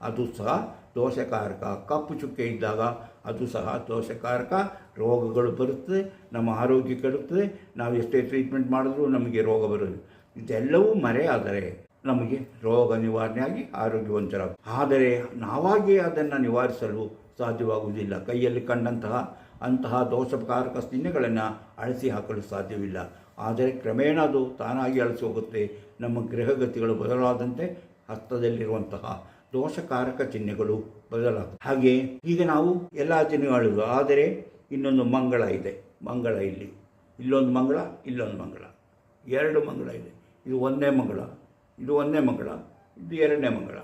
S1: ಅದು ಸಹ ದೋಷಕಾರಕ. ಕಪ್ಪು ಚುಕ್ಕೆ ಇದ್ದಾಗ ಅದು ಸಹ ದೋಷಕಾರಕ. ರೋಗಗಳು ಬರುತ್ತದೆ, ನಮ್ಮ ಆರೋಗ್ಯ ಕೆಡುತ್ತದೆ. ನಾವು ಎಷ್ಟೇ ಟ್ರೀಟ್ಮೆಂಟ್ ಮಾಡಿದ್ರೂ ನಮಗೆ ರೋಗ ಬರೋದು. ಇದೆಲ್ಲವೂ ಮರೆಯಾದರೆ ನಮಗೆ ರೋಗ ನಿವಾರಣೆಯಾಗಿ ಆರೋಗ್ಯವಂತರಾಗ. ಆದರೆ ನಾವಾಗಿಯೇ ಅದನ್ನು ನಿವಾರಿಸಲು ಸಾಧ್ಯವಾಗುವುದಿಲ್ಲ. ಕೈಯಲ್ಲಿ ಕಂಡಂತಹ ದೋಷಕಾರಕ ಚಿಹ್ನೆಗಳನ್ನು ಅಳಿಸಿ ಹಾಕಲು ಸಾಧ್ಯವಿಲ್ಲ. ಆದರೆ ಕ್ರಮೇಣ ಅದು ತಾನಾಗಿ ಅಳಿಸಿ ಹೋಗುತ್ತೆ. ನಮ್ಮ ಗ್ರಹಗತಿಗಳು ಬದಲಾದಂತೆ ಹಸ್ತದಲ್ಲಿರುವಂತಹ ದೋಷಕಾರಕ ಚಿಹ್ನೆಗಳು ಬದಲಾಗುತ್ತೆ. ಹಾಗೆ ಈಗ ನಾವು ಎಲ್ಲ ಚಿಹ್ನೆಗಳು, ಆದರೆ ಇನ್ನೊಂದು ಮಂಗಳ ಇದೆ. ಮಂಗಳ ಇಲ್ಲೊಂದು ಮಂಗಳ, ಇಲ್ಲೊಂದು ಮಂಗಳ, 2 ಮಂಗಳ ಇದೆ. ಇದು ಒಂದನೇ ಮಂಗಳ, ಇದು 2ನೇ ಮಂಗಳ.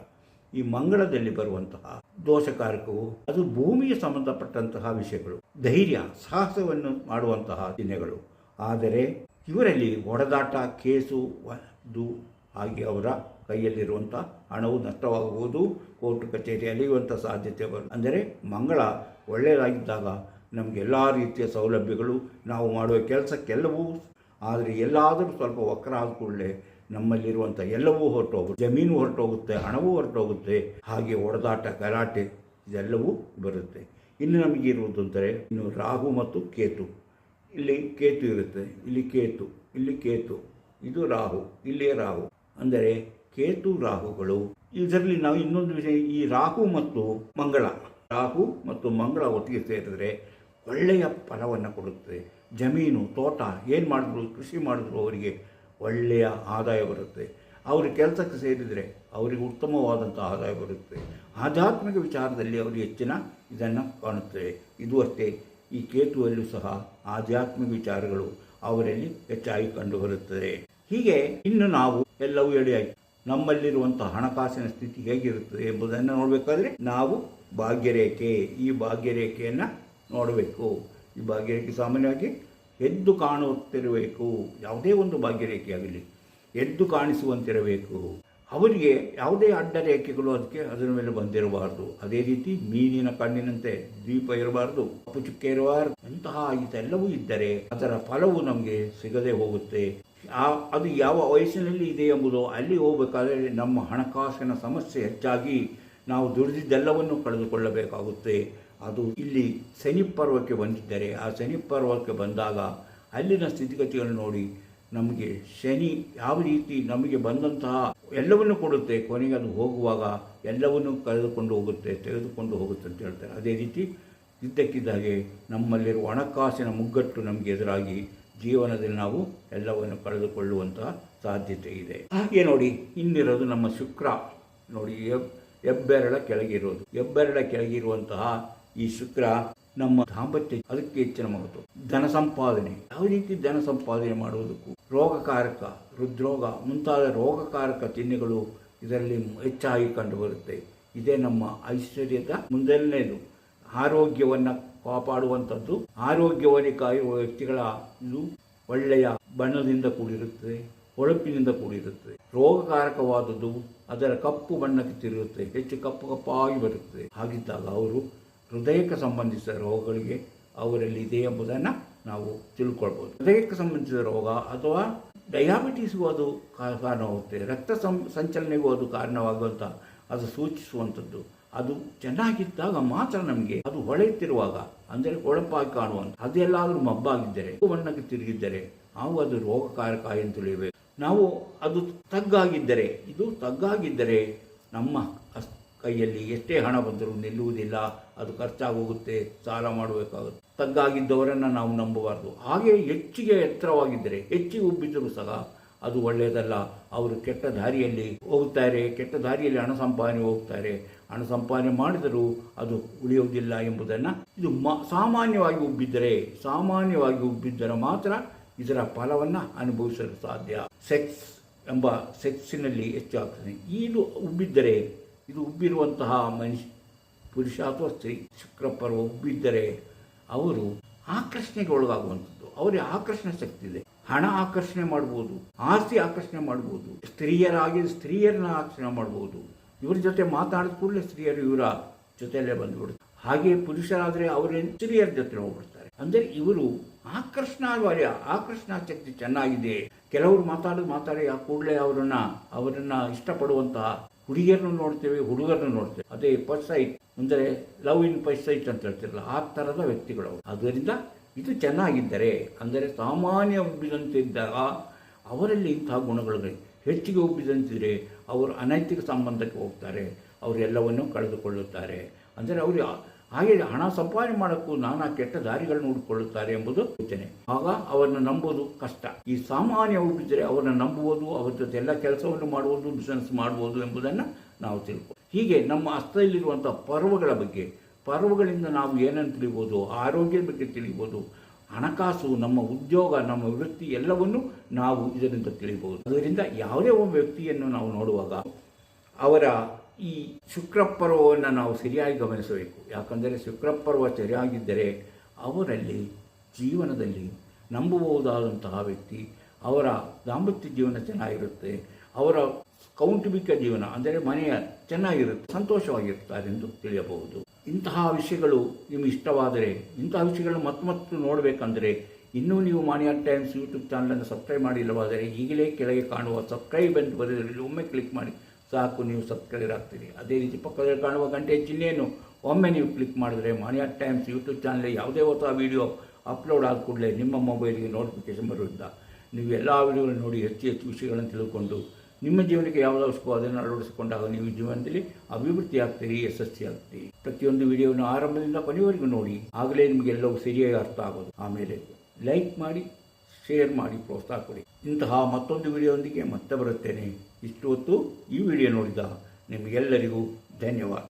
S1: ಈ ಮಂಗಳದಲ್ಲಿ ಬರುವಂತಹ ದೋಷಕಾರಕವು ಅದು ಭೂಮಿಗೆ ಸಂಬಂಧಪಟ್ಟಂತಹ ವಿಷಯಗಳು, ಧೈರ್ಯ ಸಾಹಸವನ್ನು ಮಾಡುವಂತಹ ಚಿಹ್ನೆಗಳು. ಆದರೆ ಇವರಲ್ಲಿ ಹೊಡೆದಾಟ, ಕೇಸು, ಹಾಗೆ ಅವರ ಕೈಯಲ್ಲಿರುವಂಥ ಹಣವು ನಷ್ಟವಾಗುವುದು, ಕೋರ್ಟ್ ಕಚೇರಿ ಅಲಿಯುವಂಥ ಸಾಧ್ಯತೆ ಅಂದರೆ ಮಂಗಳ ಒಳ್ಳೆಯದಾಗಿದ್ದಾಗ ನಮಗೆ ಎಲ್ಲ ರೀತಿಯ ಸೌಲಭ್ಯಗಳು, ನಾವು ಮಾಡುವ ಕೆಲಸಕ್ಕೆಲ್ಲವೂ. ಆದರೆ ಎಲ್ಲಾದರೂ ಸ್ವಲ್ಪ ವಕ್ರ ಆದ ಕೂಡಲೇ ನಮ್ಮಲ್ಲಿರುವಂಥ ಎಲ್ಲವೂ ಹೊರಟೋಗುತ್ತೆ, ಜಮೀನು ಹೊರಟೋಗುತ್ತೆ, ಹಣವೂ ಹೊರಟೋಗುತ್ತೆ. ಹಾಗೆ ಹೊಡೆದಾಟ, ಗಲಾಟೆ ಇದೆಲ್ಲವೂ ಬರುತ್ತೆ. ಇನ್ನು ನಮಗಿರುವುದು ಅಂದರೆ ಇನ್ನು ರಾಹು ಮತ್ತು ಕೇತು. ಇಲ್ಲಿ ಕೇತು ಇರುತ್ತೆ, ಇಲ್ಲಿ ಕೇತು, ಇದು ರಾಹು, ಇಲ್ಲೇ ರಾಹು. ಅಂದರೆ ಕೇತು ರಾಹುಗಳು. ಇದರಲ್ಲಿ ನಾವು ಇನ್ನೊಂದು ವಿಷಯ, ಈ ರಾಹು ಮತ್ತು ಮಂಗಳ ಒಟ್ಟಿಗೆ ಸೇರಿದರೆ ಒಳ್ಳೆಯ ಫಲವನ್ನು ಕೊಡುತ್ತದೆ. ಜಮೀನು, ತೋಟ ಏನು ಮಾಡಿದ್ರು, ಕೃಷಿ ಮಾಡಿದ್ರು ಅವರಿಗೆ ಒಳ್ಳೆಯ ಆದಾಯ ಬರುತ್ತೆ. ಅವರು ಕೆಲಸಕ್ಕೆ ಸೇರಿದರೆ ಅವರಿಗೆ ಉತ್ತಮವಾದಂಥ ಆದಾಯ ಬರುತ್ತೆ. ಆಧ್ಯಾತ್ಮಿಕ ವಿಚಾರದಲ್ಲಿ ಅವರು ಹೆಚ್ಚಿನ ಇದನ್ನು ಕಾಣುತ್ತೇವೆ. ಇದು ಅಷ್ಟೇ, ಈ ಕೇತುವಲ್ಲೂ ಸಹ ಆಧ್ಯಾತ್ಮಿಕ ವಿಚಾರಗಳು ಅವರಲ್ಲಿ ಹೆಚ್ಚಾಗಿ ಕಂಡುಬರುತ್ತದೆ. ಹೀಗೆ ಇನ್ನು ನಾವು ಎಲ್ಲವೂ ಹೇಳಿ ಆಯಿತು. ನಮ್ಮಲ್ಲಿರುವಂಥ ಹಣಕಾಸಿನ ಸ್ಥಿತಿ ಹೇಗಿರುತ್ತದೆ ಎಂಬುದನ್ನು ನೋಡಬೇಕಾದ್ರೆ ನಾವು ಭಾಗ್ಯರೇಖೆ, ಈ ಭಾಗ್ಯರೇಖೆಯನ್ನು ನೋಡಬೇಕು. ಈ ಭಾಗ್ಯರೇಖೆ ಸಾಮಾನ್ಯವಾಗಿ ಎದ್ದು ಕಾಣುತ್ತಿರಬೇಕು. ಯಾವುದೇ ಒಂದು ಭಾಗ್ಯರೇಖೆ ಆಗಲಿ ಎದ್ದು ಕಾಣಿಸುವಂತಿರಬೇಕು. ಅವರಿಗೆ ಯಾವುದೇ ಅಡ್ಡ ರೇಖೆಗಳು ಅದರ ಮೇಲೆ ಬಂದಿರಬಾರ್ದು. ಅದೇ ರೀತಿ ಮೀನಿನ ಕಣ್ಣಿನಂತೆ ದೀಪ ಇರಬಾರ್ದು, ಕಪ್ಪು ಚುಕ್ಕೆ ಇರಬಾರ್ದು. ಇಂತಹ ಇದೆಲ್ಲವೂ ಇದ್ದರೆ ಅದರ ಫಲವು ನಮಗೆ ಸಿಗದೆ ಹೋಗುತ್ತೆ. ಅದು ಯಾವ ವಯಸ್ಸಿನಲ್ಲಿ ಇದೆ ಎಂಬುದು ಅಲ್ಲಿ ಹೋಗಬೇಕಾದ್ರೆ ನಮ್ಮ ಹಣಕಾಸಿನ ಸಮಸ್ಯೆ ಹೆಚ್ಚಾಗಿ ನಾವು ದುಡಿದಿದ್ದೆಲ್ಲವನ್ನು ಕಳೆದುಕೊಳ್ಳಬೇಕಾಗುತ್ತೆ. ಅದು ಇಲ್ಲಿ ಶನಿ ಪರ್ವಕ್ಕೆ ಬಂದಿದ್ದರೆ ಆ ಶನಿ ಪರ್ವಕ್ಕೆ ಬಂದಾಗ ಅಲ್ಲಿನ ಸ್ಥಿತಿಗತಿಗಳನ್ನು ನೋಡಿ ನಮಗೆ ಶನಿ ಯಾವ ರೀತಿ ನಮಗೆ ಬಂದಂತಹ ಎಲ್ಲವನ್ನು ಕೊಡುತ್ತೆ, ಕೊನೆಗೆ ಅದು ಹೋಗುವಾಗ ಎಲ್ಲವನ್ನು ತೆಗೆದುಕೊಂಡು ಹೋಗುತ್ತೆ ಅಂತ ಹೇಳ್ತಾರೆ. ಅದೇ ರೀತಿ ಇದ್ದಕ್ಕಿದ್ದಾಗೆ ನಮ್ಮಲ್ಲಿರುವ ಹಣಕಾಸಿನ ಮುಗ್ಗಟ್ಟು ನಮಗೆ ಎದುರಾಗಿ ಜೀವನದಲ್ಲಿ ನಾವು ಎಲ್ಲವನ್ನು ಕಳೆದುಕೊಳ್ಳುವಂತಹ ಸಾಧ್ಯತೆ ಇದೆ. ಹಾಗೆ ನೋಡಿ, ಇನ್ನಿರೋದು ನಮ್ಮ ಶುಕ್ರ. ನೋಡಿ, ಹೆಬ್ಬೆರಳ ಕೆಳಗಿರುವಂತಹ ಈ ಶುಕ್ರ ನಮ್ಮ ದಾಂಪತ್ಯ ಅದಕ್ಕೆ ಹೆಚ್ಚಿನ ಮಹತ್ವ. ಧನ ಸಂಪಾದನೆ, ಯಾವ ರೀತಿ ಧನ ಸಂಪಾದನೆ ಮಾಡುವುದಕ್ಕೂ ರೋಗಕಾರಕ, ಹೃದ್ರೋಗ ಮುಂತಾದ ರೋಗಕಾರಕ ಚಿಹ್ನೆಗಳು ಇದರಲ್ಲಿ ಹೆಚ್ಚಾಗಿ ಕಂಡುಬರುತ್ತೆ. ಇದೇ ನಮ್ಮ ಐಶ್ವರ್ಯದ ಮೊದಲನೇದು. ಆರೋಗ್ಯವನ್ನು ಕಾಪಾಡುವಂಥದ್ದು. ಆರೋಗ್ಯವನ್ನು ಕಾಯುವ ವ್ಯಕ್ತಿಗಳ ಇದು ಒಳ್ಳೆಯ ಬಣ್ಣದಿಂದ ಕೂಡಿರುತ್ತದೆ, ಹೊಳಪಿನಿಂದ ಕೂಡಿರುತ್ತದೆ. ರೋಗಕಾರಕವಾದದ್ದು ಅದರ ಕಪ್ಪು ಬಣ್ಣಕ್ಕೆ ತಿರುಗುತ್ತೆ, ಹೆಚ್ಚು ಕಪ್ಪಾಗಿ ಬರುತ್ತದೆ. ಹಾಗಿದ್ದಾಗ ಅವರು ಹೃದಯಕ್ಕೆ ಸಂಬಂಧಿಸಿದ ರೋಗಗಳಿಗೆ ಅವರಲ್ಲಿ ಇದೆ ಎಂಬುದನ್ನು ನಾವು ತಿಳ್ಕೊಳ್ಬೋದು. ಹೃದಯಕ್ಕೆ ಸಂಬಂಧಿಸಿದ ರೋಗ ಅಥವಾ ಡಯಾಬಿಟೀಸ್ಗೂ ಅದು ಕಾರಣವಾಗುತ್ತೆ, ರಕ್ತ ಸಂಚಲನೆಗೂ ಅದು ಕಾರಣವಾಗುವಂಥ ಅದು ಸೂಚಿಸುವಂಥದ್ದು. ಅದು ಚೆನ್ನಾಗಿದ್ದಾಗ ಮಾತ್ರ ನಮಗೆ ಅದು ಹೊಳೆಯುತ್ತಿರುವಾಗ, ಅಂದರೆ ಹೊಳಪಾಗಿ ಕಾಣುವಂಥ, ಅದೆಲ್ಲಾದರೂ ಮಬ್ಬಾಗಿದ್ದರೆ, ಬಣ್ಣಕ್ಕೆ ತಿರುಗಿದ್ದರೆ ನಾವು ಅದು ರೋಗಕಾರಕ ಎಂದು ತಿಳಿಯಬೇಕು. ನಾವು ಅದು ತಗ್ಗಾಗಿದ್ದರೆ ನಮ್ಮ ಕೈಯಲ್ಲಿ ಎಷ್ಟೇ ಹಣ ಬಂದರೂ ನಿಲ್ಲುವುದಿಲ್ಲ, ಅದು ಖರ್ಚಾಗೋಗುತ್ತೆ, ಸಾಲ ಮಾಡಬೇಕಾಗುತ್ತೆ. ತಗ್ಗಾಗಿದ್ದವರನ್ನು ನಾವು ನಂಬಬಾರ್ದು. ಹಾಗೆ ಹೆಚ್ಚಿಗೆ ಎತ್ತರವಾಗಿದ್ದರೆ, ಹೆಚ್ಚಿಗೆ ಉಬ್ಬಿದ್ದರೂ ಸಹ ಅದು ಒಳ್ಳೆಯದಲ್ಲ. ಅವರು ಕೆಟ್ಟ ದಾರಿಯಲ್ಲಿ ಹೋಗುತ್ತಾರೆ, ಕೆಟ್ಟ ದಾರಿಯಲ್ಲಿ ಹಣ ಸಂಪಾದನೆ ಮಾಡಿದರೂ ಅದು ಉಳಿಯುವುದಿಲ್ಲ ಎಂಬುದನ್ನು ಇದು ಸಾಮಾನ್ಯವಾಗಿ ಉಬ್ಬಿದ್ದರೆ ಮಾತ್ರ ಇದರ ಫಲವನ್ನು ಅನುಭವಿಸಲು ಸಾಧ್ಯ. ಸೆಕ್ಸಿನಲ್ಲಿ ಹೆಚ್ಚು ಆಗ್ತದೆ. ಇದು ಉಬ್ಬಿರುವಂತಹ ಪುರುಷ ಅಥವಾ ಸ್ತ್ರೀ ಶುಕ್ರಪರ್ವ ಉಬ್ಬಿದ್ದರೆ ಅವರು ಆಕರ್ಷಣೆಗೆ ಒಳಗಾಗುವಂಥದ್ದು. ಅವರಿಗೆ ಆಕರ್ಷಣೆ ಶಕ್ತಿ ಇದೆ. ಹಣ ಆಕರ್ಷಣೆ ಮಾಡ್ಬೋದು, ಆಸ್ತಿ ಆಕರ್ಷಣೆ ಮಾಡ್ಬೋದು, ಸ್ತ್ರೀಯರನ್ನ ಆಕರ್ಷಣೆ ಮಾಡ್ಬೋದು. ಇವ್ರ ಜೊತೆ ಮಾತಾಡಿದ ಕೂಡಲೇ ಸ್ತ್ರೀಯರು ಇವರ ಜೊತೆಯಲ್ಲೇ ಬಂದುಬಿಡುತ್ತೆ. ಹಾಗೆ ಪುರುಷರಾದರೆ ಅವರೇ ಸ್ತ್ರೀಯರ ಜೊತೆ ಹೋಗ್ಬಿಡ್ತಾರೆ. ಅಂದರೆ ಇವರು ಆಕರ್ಷಣಾ ಶಕ್ತಿ ಚೆನ್ನಾಗಿದೆ. ಕೆಲವರು ಮಾತಾಡಿ ಆ ಕೂಡಲೇ ಅವರನ್ನ ಇಷ್ಟಪಡುವಂತಹ ಹುಡುಗಿಯರನ್ನು ನೋಡ್ತೇವೆ, ಹುಡುಗರನ್ನು ನೋಡ್ತೇವೆ. ಅದೇ ಫಸ್ಟ್ ಸೈಟ್, ಅಂದರೆ ಲವ್ ಇನ್ ಫಸ್ಟ್ ಸೈಟ್ ಅಂತ ಹೇಳ್ತಿರಲ್ಲ, ಆ ಥರದ ವ್ಯಕ್ತಿಗಳು. ಆದ್ದರಿಂದ ಇದು ಚೆನ್ನಾಗಿದ್ದರೆ, ಅಂದರೆ ಸಾಮಾನ್ಯ ಉಬ್ಬಿದಂತೆ ಇದ್ದಾಗ ಅವರಲ್ಲಿ ಇಂತಹ ಗುಣಗಳು ಹೆಚ್ಚಿಗೆ ಉಬ್ಬಿದಂತಿದ್ರೆ ಅವರು ಅನೈತಿಕ ಸಂಬಂಧಕ್ಕೆ ಹೋಗ್ತಾರೆ, ಅವರೆಲ್ಲವನ್ನು ಕಳೆದುಕೊಳ್ಳುತ್ತಾರೆ. ಅಂದರೆ ಅವರು ಹಾಗೆ ಹಣ ಸಂಪಾದನೆ ಮಾಡೋಕ್ಕೂ ನಾನಾ ಕೆಟ್ಟ ದಾರಿಗಳನ್ನು ಹುಡುಕೊಳ್ಳುತ್ತಾರೆ ಎಂಬುದು ಸೂಚನೆ. ಆಗ ಅವರನ್ನು ನಂಬೋದು ಕಷ್ಟ. ಈ ಸಾಮಾನ್ಯ ಉಬ್ಬಿದ್ದರೆ ಅವರನ್ನು ನಂಬುವುದು, ಅವರ ಜೊತೆ ಎಲ್ಲ ಕೆಲಸವನ್ನು ಮಾಡುವುದು, ಬಿಸಿನೆಸ್ ಮಾಡುವುದು ಎಂಬುದನ್ನು ನಾವು ತಿಳ್ಕೊ. ಹೀಗೆ ನಮ್ಮ ಹಸ್ತದಲ್ಲಿರುವಂಥ ಪರ್ವಗಳಿಂದ ನಾವು ಏನನ್ನು ತಿಳಿಬೋದು, ಆರೋಗ್ಯದ ಬಗ್ಗೆ ತಿಳಿಬೋದು, ಹಣಕಾಸು, ನಮ್ಮ ಉದ್ಯೋಗ, ನಮ್ಮ ವೃತ್ತಿ ಎಲ್ಲವನ್ನು ನಾವು ಇದರಿಂದ ತಿಳಿಬಹುದು. ಅದರಿಂದ ಯಾವುದೇ ಒಬ್ಬ ವ್ಯಕ್ತಿಯನ್ನು ನಾವು ನೋಡುವಾಗ ಅವರ ಈ ಶುಕ್ರಪರ್ವವನ್ನು ನಾವು ಸರಿಯಾಗಿ ಗಮನಿಸಬೇಕು. ಯಾಕಂದರೆ ಶುಕ್ರಪರ್ವ ಸರಿಯಾಗಿದ್ದರೆ ಅವರಲ್ಲಿ ಜೀವನದಲ್ಲಿ ನಂಬಬಹುದಾದಂತಹ ವ್ಯಕ್ತಿ, ಅವರ ದಾಂಪತ್ಯ ಜೀವನ ಚೆನ್ನಾಗಿರುತ್ತೆ, ಅವರ ಕೌಟುಂಬಿಕ ಜೀವನ ಅಂದರೆ ಮನೆಯ ಚೆನ್ನಾಗಿರುತ್ತೆ, ಸಂತೋಷವಾಗಿರ್ತಾರೆಂದು ತಿಳಿಯಬಹುದು. ಇಂತಹ ವಿಷಯಗಳು ನಿಮಗೆ ಇಷ್ಟವಾದರೆ, ಇಂತಹ ವಿಷಯಗಳನ್ನು ಮತ್ತೆ ನೋಡಬೇಕಂದರೆ ಇನ್ನೂ ನೀವು ಮನಿ ಆರ್ಟ್ ಟೈಮ್ಸ್ ಯೂಟ್ಯೂಬ್ ಚಾನಲನ್ನು ಸಬ್ಸ್ಕ್ರೈಬ್ ಮಾಡಿಲ್ಲವಾದರೆ ಈಗಲೇ ಕೆಳಗೆ ಕಾಣುವ ಸಬ್ಸ್ಕ್ರೈಬ್ ಅಂತ ಬರೆದಲ್ಲಿ ಒಮ್ಮೆ ಕ್ಲಿಕ್ ಮಾಡಿ ಸಾಕು, ನೀವು ಸಬ್ಸ್ಕ್ರೈಬರ್ ಆಗ್ತೀರಿ. ಅದೇ ರೀತಿ ಪಕ್ಕದಲ್ಲಿ ಕಾಣುವ ಗಂಟೆ ಚಿಹ್ನೆಯನ್ನು ಒಮ್ಮೆ ನೀವು ಕ್ಲಿಕ್ ಮಾಡಿದ್ರೆ ಮನಿ ಆರ್ಟ್ ಟೈಮ್ಸ್ ಯೂಟ್ಯೂಬ್ ಚಾನಲ್ ಯಾವುದೇ ಹೊಸ ವೀಡಿಯೋ ಅಪ್ಲೋಡ್ ಆದ ಕೂಡಲೇ ನಿಮ್ಮ ಮೊಬೈಲ್ಗೆ ನೋಟಿಫಿಕೇಶನ್ ಬರುವುದಿಲ್ಲ. ನೀವು ಎಲ್ಲ ವೀಡಿಯೋಗಳನ್ನು ನೋಡಿ ಹೆಚ್ಚು ವಿಷಯಗಳನ್ನು ತಿಳ್ಕೊಂಡು ನಿಮ್ಮ ಜೀವನಕ್ಕೆ ಯಾವುದು ಅವಶ್ಯಕೋ ಅದನ್ನು ಅಳವಡಿಸಿಕೊಂಡಾಗ ನೀವು ಜೀವನದಲ್ಲಿ ಅಭಿವೃದ್ಧಿ ಆಗ್ತೀರಿ, ಯಶಸ್ವಿ ಆಗ್ತೀರಿ. ಪ್ರತಿಯೊಂದು ವಿಡಿಯೋವನ್ನು ಆರಂಭದಿಂದ ಕೊನೆಯವರೆಗೂ ನೋಡಿ, ಆಗಲೇ ನಿಮಗೆಲ್ಲವೂ ಸರಿಯಾಗಿ ಅರ್ಥ ಆಗೋದು. ಆಮೇಲೆ ಲೈಕ್ ಮಾಡಿ, ಶೇರ್ ಮಾಡಿ, ಪ್ರೋತ್ಸಾಹ ಕೊಡಿ. ಇಂತಹ ಮತ್ತೊಂದು ವಿಡಿಯೋದೊಂದಿಗೆ ಮತ್ತೆ ಬರುತ್ತೇನೆ. ಇಷ್ಟು ಹೊತ್ತು ಈ ವಿಡಿಯೋ ನೋಡಿದ ನಿಮಗೆಲ್ಲರಿಗೂ ಧನ್ಯವಾದ.